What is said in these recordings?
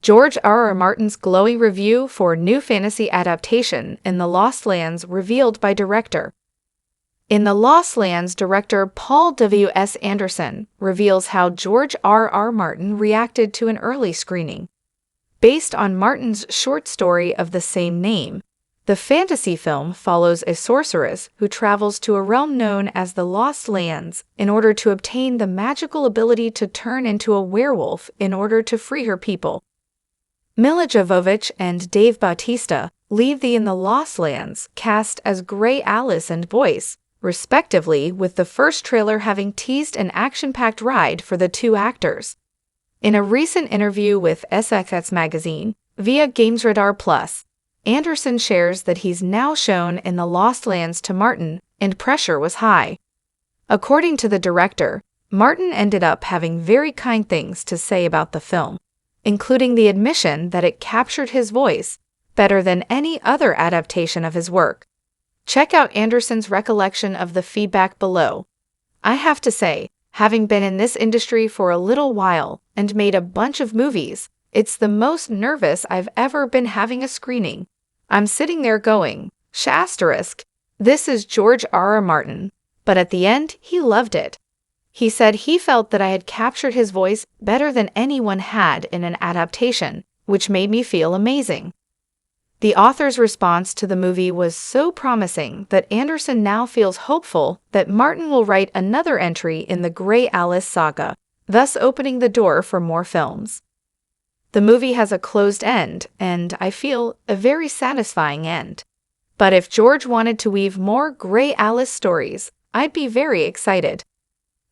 George R.R. Martin's glowing review for new fantasy adaptation in The Lost Lands revealed by director. In The Lost Lands, director Paul W. S. Anderson reveals how George R.R. Martin reacted to an early screening. Based on Martin's short story of the same name, the fantasy film follows a sorceress who travels to a realm known as the Lost Lands in order to obtain the magical ability to turn into a werewolf in order to free her people. Milla Jovovich and Dave Bautista leave the In the Lost Lands cast as Grey Alice and Boyce, respectively, with the first trailer having teased an action-packed ride for the two actors. In a recent interview with SXX magazine, via GamesRadar Plus, Anderson shares that he's now shown In the Lost Lands to Martin, and pressure was high. According to the director, Martin ended up having very kind things to say about the film, including the admission that it captured his voice better than any other adaptation of his work. Check out Anderson's recollection of the feedback below. I have to say, having been in this industry for a little while and made a bunch of movies, it's the most nervous I've ever been having a screening. I'm sitting there going, **, this is George R.R. Martin, but at the end, he loved it. He said he felt that I had captured his voice better than anyone had in an adaptation, which made me feel amazing. The author's response to the movie was so promising that Anderson now feels hopeful that Martin will write another entry in the Grey Alice saga, thus opening the door for more films. The movie has a closed end, and I feel a very satisfying end. But if George wanted to weave more Grey Alice stories, I'd be very excited.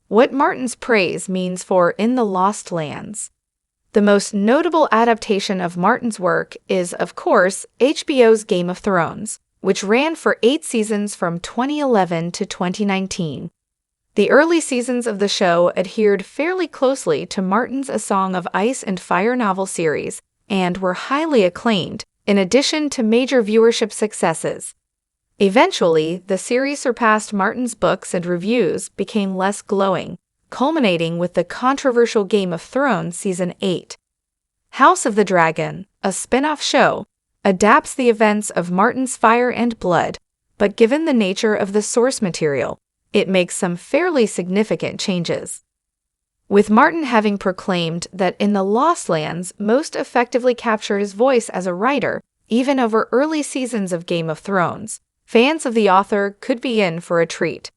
What Martin's praise means for In the Lost Lands. The most notable adaptation of Martin's work is, of course, HBO's Game of Thrones, which ran for 8 seasons from 2011 to 2019. The early seasons of the show adhered fairly closely to Martin's A Song of Ice and Fire novel series and were highly acclaimed, in addition to major viewership successes. Eventually, the series surpassed Martin's books and reviews became less glowing, culminating with the controversial Game of Thrones Season 8. House of the Dragon, a spin-off show, adapts the events of Martin's Fire and Blood, but given the nature of the source material, it makes some fairly significant changes. With Martin having proclaimed that In the Lost Lands most effectively captured his voice as a writer, even over early seasons of Game of Thrones, fans of the author could be in for a treat.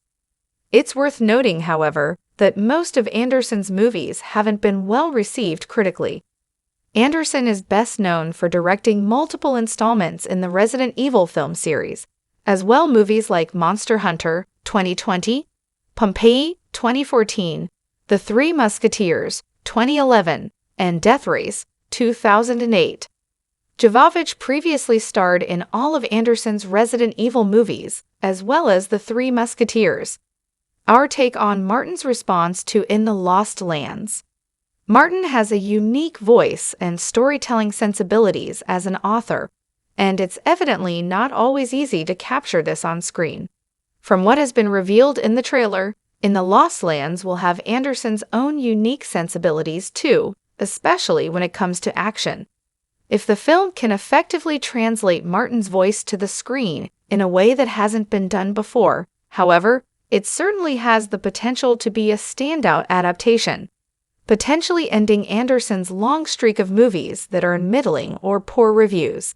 It's worth noting, however, that most of Anderson's movies haven't been well received critically. Anderson is best known for directing multiple installments in the Resident Evil film series, as well movies like Monster Hunter 2020, Pompeii 2014, The Three Musketeers 2011, and Death Race 2008. Jovovich previously starred in all of Anderson's Resident Evil movies, as well as The Three Musketeers. Our take on Martin's response to In the Lost Lands. Martin has a unique voice and storytelling sensibilities as an author, and it's evidently not always easy to capture this on screen. From what has been revealed in the trailer, In the Lost Lands will have Anderson's own unique sensibilities too, especially when it comes to action. If the film can effectively translate Martin's voice to the screen in a way that hasn't been done before, however, it certainly has the potential to be a standout adaptation, potentially ending Anderson's long streak of movies that are in middling or poor reviews.